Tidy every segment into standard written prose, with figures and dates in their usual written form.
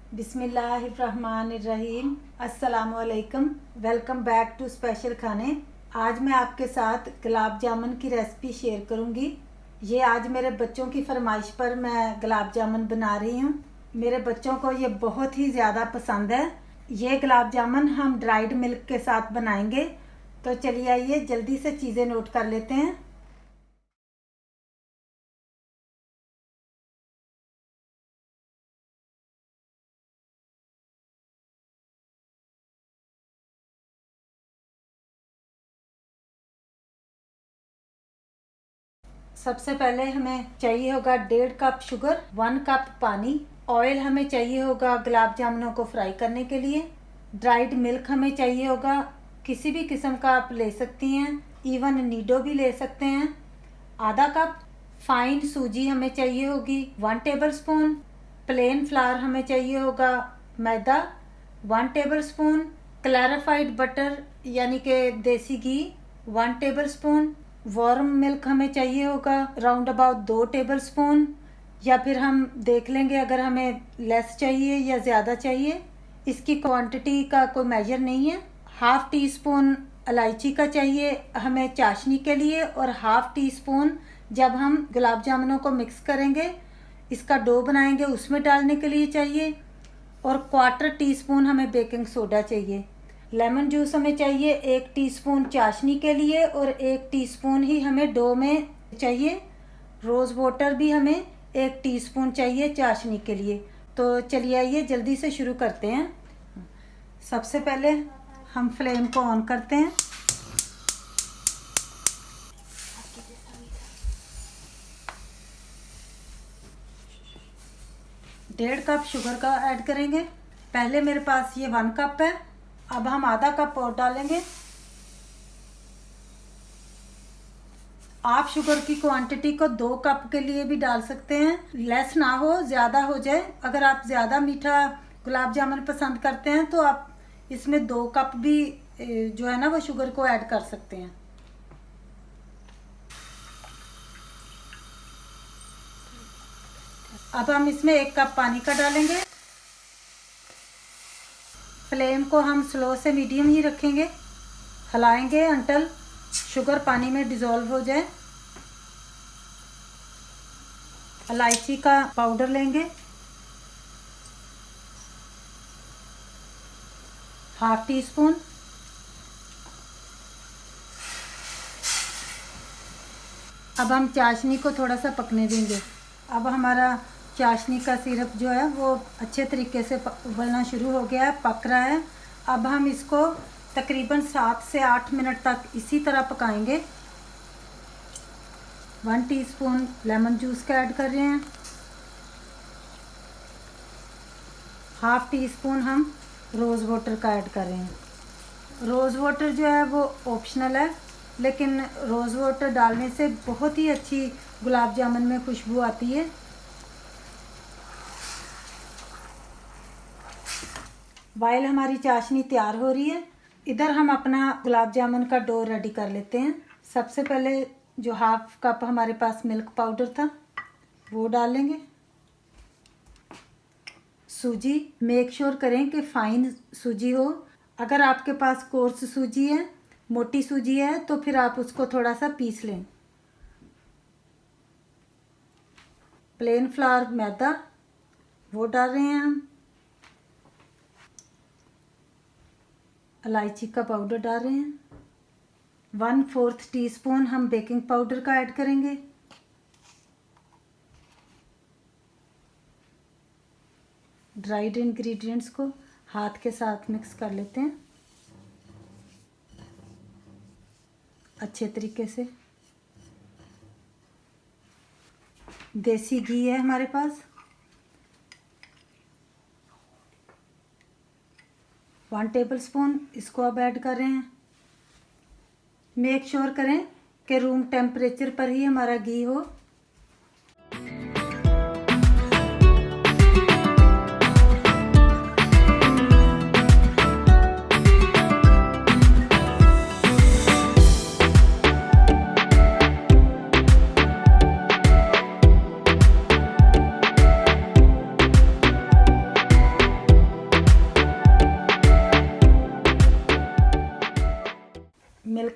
बिस्मिल्लाहिर्रहमानिर्रहीम। अस्सलामुअलैकुम। Welcome back to special खाने। आज मैं आपके साथ गुलाब जामुन की रेसिपी शेयर करूंगी। ये आज मेरे बच्चों की फरमाइश पर मैं गुलाब जामुन बना रही हूँ। मेरे बच्चों को ये बहुत ही ज़्यादा पसंद है। ये गुलाब जामुन हम ड्राइड मिल्क के साथ बनाएंगे। तो चलिए आइए जल्दी से चीज़ें नोट कर लेते हैं। सबसे पहले हमें चाहिए होगा 1.5 कप शुगर, 1 कप पानी। ऑयल हमें चाहिए होगा गुलाब जामुनों को फ्राई करने के लिए। ड्राइड मिल्क हमें चाहिए होगा, किसी भी किस्म का आप ले सकती हैं, इवन नीडो भी ले सकते हैं। आधा कप फाइन सूजी हमें चाहिए होगी, 1 टेबलस्पून। प्लेन फ्लावर हमें चाहिए होगा, मैदा 1 टेबलस्पून। क्लैरिफाइड बटर यानी कि देसी घी 1 टेबलस्पून। वार्म मिल्क हमें चाहिए होगा राउंड अबाउट 2 टेबलस्पून, या फिर हम देख लेंगे अगर हमें लेस चाहिए या ज़्यादा चाहिए। इसकी क्वांटिटी का कोई मेजर नहीं है। हाफ़ टी स्पून इलायची का चाहिए हमें चाशनी के लिए, और हाफ़ टी स्पून जब हम गुलाब जामुनों को मिक्स करेंगे, इसका डो बनाएंगे, उसमें डालने के लिए चाहिए। और 1/4 टीस्पून हमें बेकिंग सोडा चाहिए। लेमन जूस हमें चाहिए 1 टीस्पून चाशनी के लिए, और 1 टीस्पून ही हमें डो में चाहिए। रोज़ वाटर भी हमें 1 टीस्पून चाहिए चाशनी के लिए। तो चलिए आइए जल्दी से शुरू करते हैं। सबसे पहले हम फ्लेम को ऑन करते हैं। डेढ़ कप शुगर का ऐड करेंगे। पहले मेरे पास ये 1 कप है, अब हम आधा कप और डालेंगे। आप शुगर की क्वांटिटी को 2 कप के लिए भी डाल सकते हैं, लेस ना हो ज़्यादा हो जाए। अगर आप ज़्यादा मीठा गुलाब जामुन पसंद करते हैं तो आप इसमें 2 कप भी जो है ना वो शुगर को ऐड कर सकते हैं। अब हम इसमें 1 कप पानी का डालेंगे। फ्लेम को हम स्लो से मीडियम ही रखेंगे। हिलाएंगे अंटल शुगर पानी में डिज़ोल्व हो जाए। इलायची का पाउडर लेंगे, हाफ़ टी स्पून। अब हम चाशनी को थोड़ा सा पकने देंगे। अब हमारा चाशनी का सिरप जो है वो अच्छे तरीके से उबलना शुरू हो गया है, पक रहा है। अब हम इसको तकरीबन 7 से 8 मिनट तक इसी तरह पकाएंगे। 1 टीस्पून लेमन जूस का ऐड कर रहे हैं। हाफ़ टी स्पून हम रोज़ वाटर का ऐड कर रहे हैं। रोज़ वाटर जो है वो ऑप्शनल है, लेकिन रोज़ वाटर डालने से बहुत ही अच्छी गुलाब जामुन में खुशबू आती है। वाइल हमारी चाशनी तैयार हो रही है, इधर हम अपना गुलाब जामुन का डो रेडी कर लेते हैं। सबसे पहले जो हाफ़ कप हमारे पास मिल्क पाउडर था वो डालेंगे। सूजी मेक श्योर करें कि फ़ाइन सूजी हो। अगर आपके पास कोर्स सूजी है, मोटी सूजी है, तो फिर आप उसको थोड़ा सा पीस लें। प्लेन फ्लावर मैदा वो डाल रहे हैं हम। इलायची का पाउडर डाल रहे हैं। 1/4 टीस्पून हम बेकिंग पाउडर का ऐड करेंगे। ड्राइड इंग्रेडिएंट्स को हाथ के साथ मिक्स कर लेते हैं अच्छे तरीके से। देसी घी है हमारे पास, 1 टेबलस्पून, इसको अब ऐड कर रहे हैं। मेक श्योर करें कि रूम टेम्परेचर पर ही हमारा घी हो।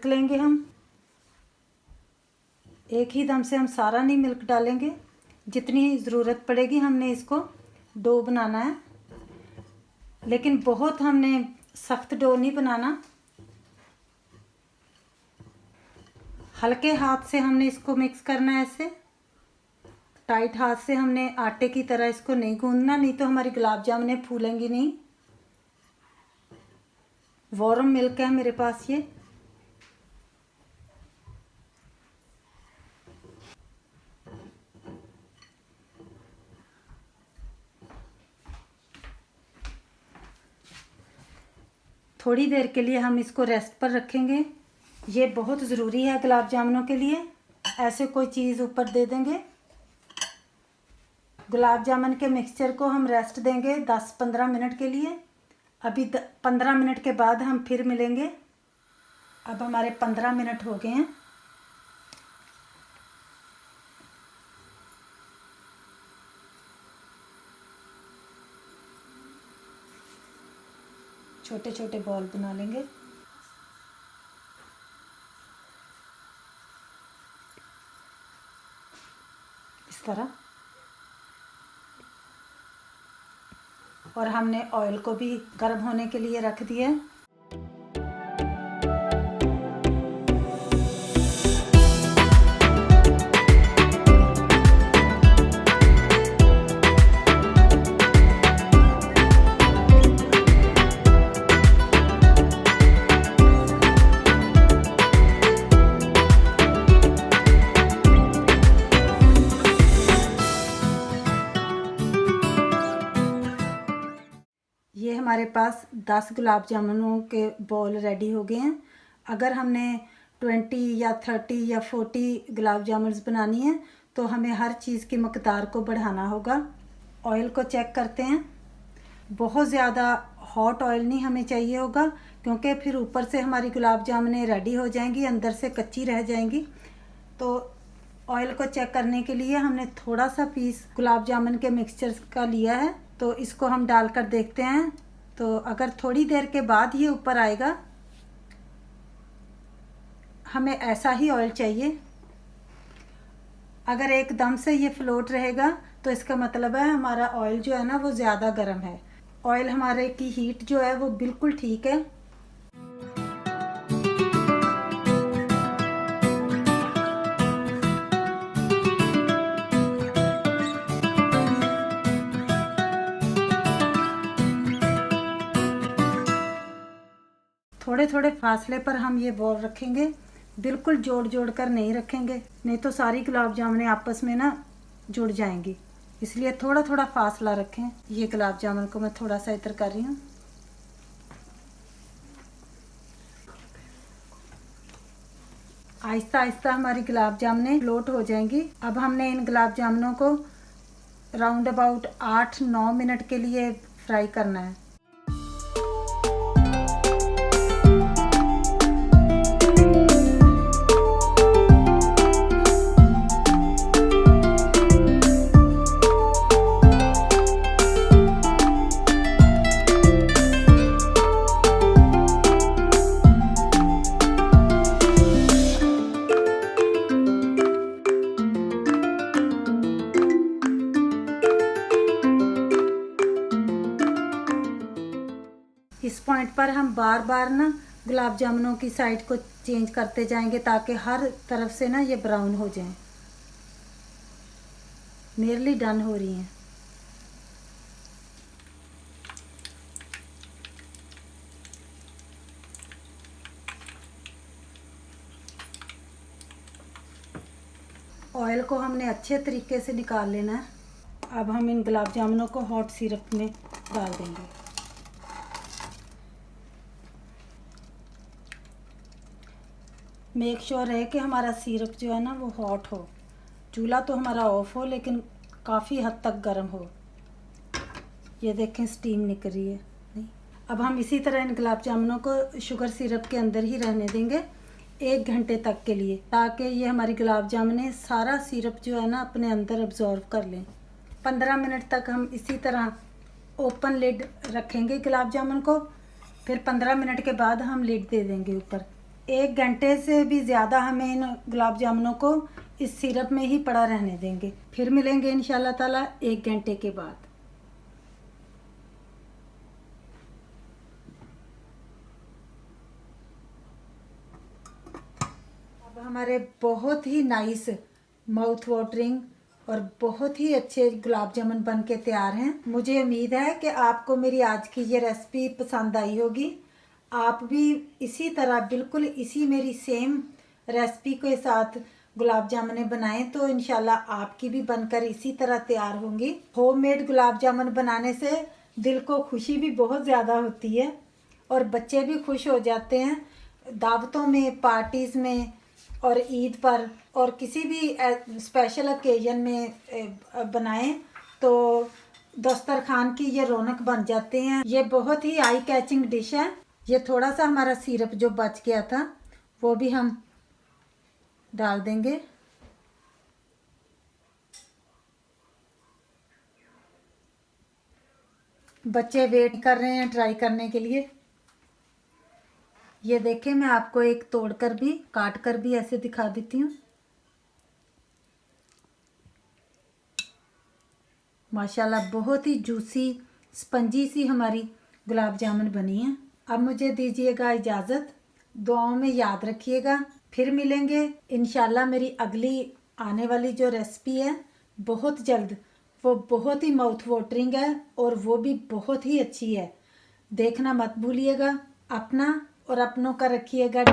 मिल्क लेंगे हम। एक ही दम से हम सारा नहीं मिल्क डालेंगे, जितनी ज़रूरत पड़ेगी हमने इसको डो बनाना है। लेकिन बहुत हमने सख्त डो नहीं बनाना, हल्के हाथ से हमने इसको मिक्स करना है। ऐसे टाइट हाथ से हमने आटे की तरह इसको नहीं गूंदना, नहीं तो हमारी गुलाब जामुनें फूलेंगी नहीं। वार्म मिल्क है मेरे पास ये। थोड़ी देर के लिए हम इसको रेस्ट पर रखेंगे, ये बहुत ज़रूरी है गुलाब जामुनों के लिए। ऐसे कोई चीज़ ऊपर दे देंगे। गुलाब जामुन के मिक्सचर को हम रेस्ट देंगे 10-15 मिनट के लिए। अभी 15 मिनट के बाद हम फिर मिलेंगे। अब हमारे 15 मिनट हो गए हैं। छोटे छोटे बॉल बना लेंगे। इस तरह। और हमने ऑयल को भी गर्म होने के लिए रख दिया है। ये हमारे पास 10 गुलाब जामुनों के बॉल रेडी हो गए हैं। अगर हमने 20 या 30 या 40 गुलाब जामुन बनानी है तो हमें हर चीज़ की मकदार को बढ़ाना होगा। ऑयल को चेक करते हैं। बहुत ज़्यादा हॉट ऑयल नहीं हमें चाहिए होगा, क्योंकि फिर ऊपर से हमारी गुलाब जामुनें रेडी हो जाएंगी, अंदर से कच्ची रह जाएंगी। तो ऑयल को चेक करने के लिए हमने थोड़ा सा पीस गुलाब जामुन के मिक्सचर का लिया है, तो इसको हम डालकर देखते हैं। तो अगर थोड़ी देर के बाद ये ऊपर आएगा, हमें ऐसा ही ऑयल चाहिए। अगर एकदम से ये फ्लोट रहेगा तो इसका मतलब है हमारा ऑयल जो है ना वो ज़्यादा गर्म है। ऑयल हमारे की हीट जो है वो बिल्कुल ठीक है। थोड़े थोड़े फासले पर हम ये बॉल रखेंगे, बिल्कुल जोड़ जोड़ कर नहीं रखेंगे, नहीं तो सारी गुलाब जामुनें आपस में ना जुड़ जाएंगी। इसलिए थोड़ा थोड़ा फासला रखें। ये गुलाब जामुन को मैं थोड़ा सा इधर कर रही हूँ। आहिस्ता आहिस्ता हमारी गुलाब जामुनें फ्लोट हो जाएंगी। अब हमने इन गुलाब जामुनों को राउंड अबाउट 8-9 मिनट के लिए फ्राई करना है। इस पॉइंट पर हम बार बार ना गुलाब जामुनों की साइड को चेंज करते जाएंगे, ताकि हर तरफ से ना ये ब्राउन हो जाएं। नियरली डन हो रही हैं। ऑयल को हमने अच्छे तरीके से निकाल लेना है। अब हम इन गुलाब जामुनों को हॉट सिरप में डाल देंगे। मेक श्योर है कि हमारा सिरप जो है ना वो हॉट हो। चूल्हा तो हमारा ऑफ हो, लेकिन काफ़ी हद तक गर्म हो। ये देखें स्टीम निकल रही है। नहीं, अब हम इसी तरह इन गुलाब जामुनों को शुगर सिरप के अंदर ही रहने देंगे 1 घंटे तक के लिए, ताकि ये हमारी गुलाब जामुनें सारा सिरप जो है ना अपने अंदर अब्जॉर्व कर लें। 15 मिनट तक हम इसी तरह ओपन लिड रखेंगे गुलाब जामुन को। फिर 15 मिनट के बाद हम लिड दे देंगे ऊपर। 1 घंटे से भी ज़्यादा हमें इन गुलाब जामुनों को इस सिरप में ही पड़ा रहने देंगे। फिर मिलेंगे इंशाल्लाह ताला 1 घंटे के बाद। अब हमारे बहुत ही नाइस माउथ वाटरिंग और बहुत ही अच्छे गुलाब जामुन बन के तैयार हैं। मुझे उम्मीद है कि आपको मेरी आज की ये रेसिपी पसंद आई होगी। आप भी इसी तरह बिल्कुल इसी मेरी सेम रेसिपी के साथ गुलाब जामुन बनाएं तो इंशाल्लाह आपकी भी बनकर इसी तरह तैयार होंगी। होममेड गुलाब जामुन बनाने से दिल को खुशी भी बहुत ज़्यादा होती है और बच्चे भी खुश हो जाते हैं। दावतों में, पार्टीज़ में और ईद पर और किसी भी स्पेशल ओकेजन में बनाएं तो दस्तरखान की ये रौनक बन जाते हैं। ये बहुत ही आई कैचिंग डिश है। ये थोड़ा सा हमारा सिरप जो बच गया था वो भी हम डाल देंगे। बच्चे वेट कर रहे हैं ट्राई करने के लिए। ये देखें, मैं आपको एक तोड़कर भी काट कर भी ऐसे दिखा देती हूँ। माशाल्लाह बहुत ही जूसी स्पंजी सी हमारी गुलाब जामुन बनी है। अब मुझे दीजिएगा इजाज़त। दुआओं में याद रखिएगा। फिर मिलेंगे इंशाल्लाह मेरी अगली आने वाली जो रेसिपी है बहुत जल्द। वो बहुत ही माउथ वाटरिंग है और वो भी बहुत ही अच्छी है। देखना मत भूलिएगा। अपना और अपनों का रखिएगा।